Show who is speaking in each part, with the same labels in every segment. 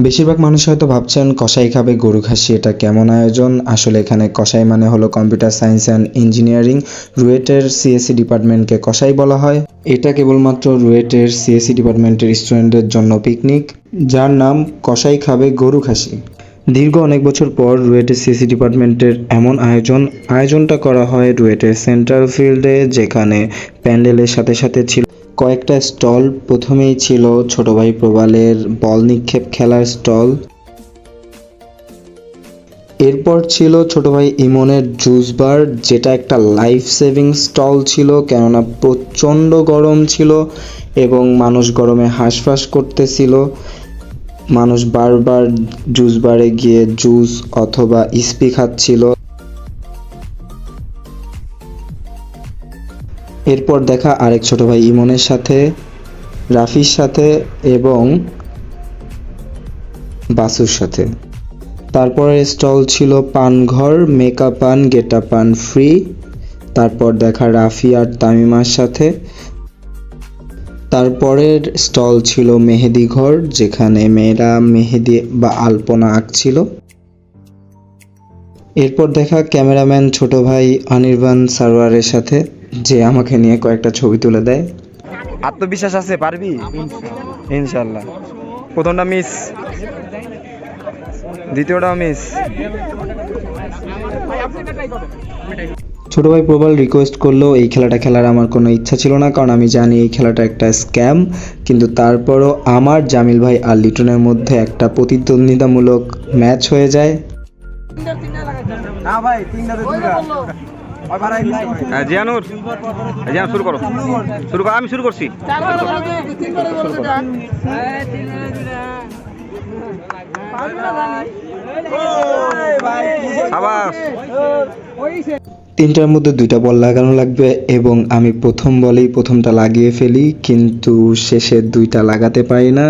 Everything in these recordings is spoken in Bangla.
Speaker 1: বেশিরভাগ মানুষ হয়তো ভাবছেন কসাই খাবে গরু খাসি, এটা কেমন আয়োজন। আসলে এখানে কসাই মানে হলো কম্পিউটার সায়েন্স অ্যান্ড ইঞ্জিনিয়ারিং। রুয়েটের সিএসসি ডিপার্টমেন্টকে কসাই বলা হয়। এটা কেবলমাত্র রুয়েটের সিএসসি ডিপার্টমেন্টের স্টুডেন্টদের জন্য পিকনিক, যার নাম কসাই খাবে গরু খাসি। দীর্ঘ অনেক বছর পর রুয়েটের সিএসসি ডিপার্টমেন্টের এমন আয়োজনটা করা হয় রুয়েটের সেন্ট্রাল ফিল্ডে, যেখানে প্যান্ডেলের সাথে সাথে ছিল কয়েকটা স্টল। প্রথমেই ছিল ছোট ভাই প্রবালের বল নিক্ষেপ খেলার স্টল। এরপর ছিল ছোট ভাই ইমনের জুস বার, যেটা একটা লাইফ সেভিং স্টল ছিল, কেননা প্রচণ্ড গরম ছিল এবং মানুষ গরমে হাঁসফাঁস করতেছিল। মানুষ বারবার জুস বারে গিয়ে জুস অথবা স্পি খাচ্ছিল। এরপর দেখা আরেক ছোট ভাই ইমনের সাথে, রাফির সাথে এবং বাসুর সাথে। তারপরে স্টল ছিল পানঘর, মেকআপ পান, গেটা পান ফ্রি। তারপর দেখা রাফি আর তামিমার সাথে। তারপরের স্টল ছিল মেহেদি ঘর, যেখানে মেয়েরা মেহেদি বা আলপনা আঁকছিল। এরপর দেখা ক্যামেরাম্যান ছোট ভাই অনির্বাণ সারোয়ারের সাথে, যে আমাকে নিয়ে কয়েকটা ছবি তুলে দেয়।
Speaker 2: আত্মবিশ্বাস আছে, পারবি ইনশাল্লাহ। প্রথমটা মিস, দ্বিতীয়টাও মিস।
Speaker 1: ছোট ভাই প্রবাল রিকোয়েস্ট করলেও এই খেলাটা খেলার আমার কোনো ইচ্ছা ছিল না, কারণ আমি জানি এই খেলাটা একটা স্ক্যাম। কিন্তু তারপরও আমার জামিল ভাই আর লিটনের মধ্যে একটা প্রতিদ্বন্দ্বিতামূলক ম্যাচ হয়ে যায়।
Speaker 2: জিয়ানুর, শুরু করো। আমি শুরু করছি।
Speaker 1: তিনটার মধ্যে দুইটা বল লাগানো লাগবে এবং আমি প্রথম বলেই প্রথমটা লাগিয়ে ফেলি, কিন্তু শেষে দুইটা লাগাতে পারি না।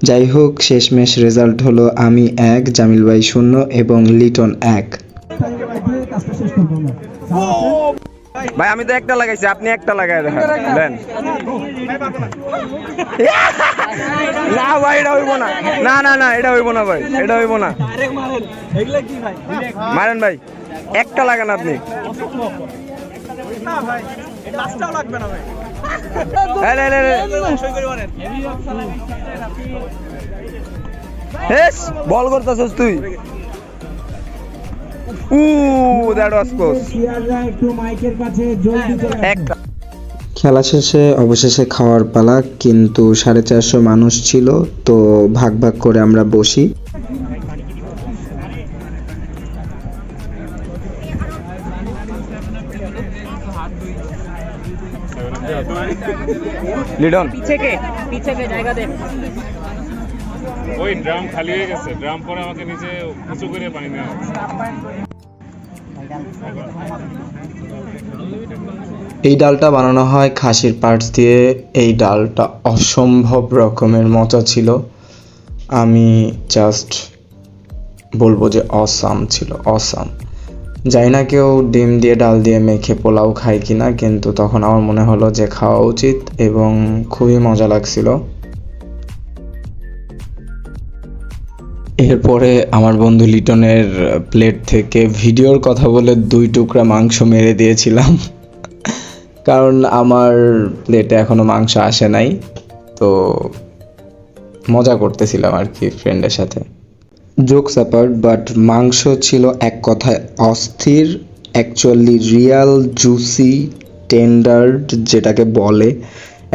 Speaker 1: যাই হোক, শেষমেশ রেজাল্ট হলো আমি 1, জামিল ভাই 0 এবং লিটন 1।
Speaker 2: ভাই আমি তো একটা লাগাইছি, আপনি একটা লাগাই দেন। না ভাই এটা হইব না, না এটা হইব না ভাই, এটা হইব না। মারেন ভাই, একটা লাগান আপনি। বল করতেছস তুই।
Speaker 1: খেলা শেষে অবশেষে খাওয়ার পালা, কিন্তু 450 মানুষ ছিল, তো ভাগ ভাগ করে আমরা বসি।
Speaker 2: লিডন
Speaker 3: পিছে কে জায়গা দে।
Speaker 4: ওই ড্রাম খালি হয়ে গেছে, ড্রাম পরে আমাকে নিচে উঁচু করে পানি নেওয়া।
Speaker 1: এই ডালটা বানানো হয় খাসির পার্টস দিয়ে। এই ডালটা অসম্ভব রকমের মজা ছিল। আমি জাস্ট বলবো যে অসাম ছিল, অসাম। জানি না কেউ ডিম দিয়ে ডাল দিয়ে মেখে পোলাও খায় কিনা, কিন্তু তখন আমার মনে হলো যে খাওয়া উচিত এবং খুবই মজা লাগছিল। এরপরে আমার বন্ধু লিটনের প্লেট থেকে ভিডিওর কথা বলে 2 টুকরা মাংস মেরে দিয়েছিলাম, কারণ আমার প্লেটে এখনো মাংস আসে নাই। তো মজা করতেছিলাম আর কি ফ্রেন্ডের সাথে। জোকস অ্যাপার্ট, বাট মাংস ছিল এক কথায় অস্থির। অ্যাকচুয়ালি রিয়াল জুসি টেন্ডার যেটাকে বলে,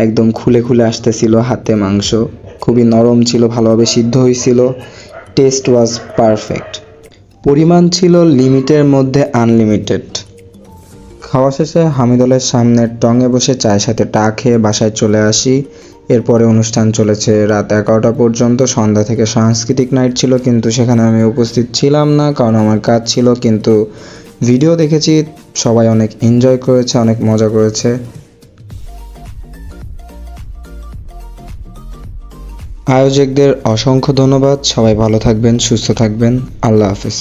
Speaker 1: একদম খুলে খুলে আসতেছিল হাতে মাংস। খুবই নরম ছিল, ভালোভাবে সিদ্ধ হয়েছিল। Test was perfect. পরিমাণ ছিল লিমিটের মধ্যে আনলিমিটেড। খাওয়া শেষে হামিদুলের সামনের টঙে বসে চায়ের সাথে টা খেয়ে বাসায় চলে আসি। এরপরে অনুষ্ঠান চলেছে রাত 11টা পর্যন্ত। সন্ধ্যা থেকে সাংস্কৃতিক নাইট ছিল, কিন্তু সেখানে আমি উপস্থিত ছিলাম না, কারণ আমার কাজ ছিল। কিন্তু ভিডিও দেখেছি, সবাই অনেক এনজয় করেছে, অনেক মজা করেছে। আয়োজকদের অসংখ্য ধন্যবাদ। সবাই ভালো থাকবেন, সুস্থ থাকবেন। আল্লাহ হাফেজ।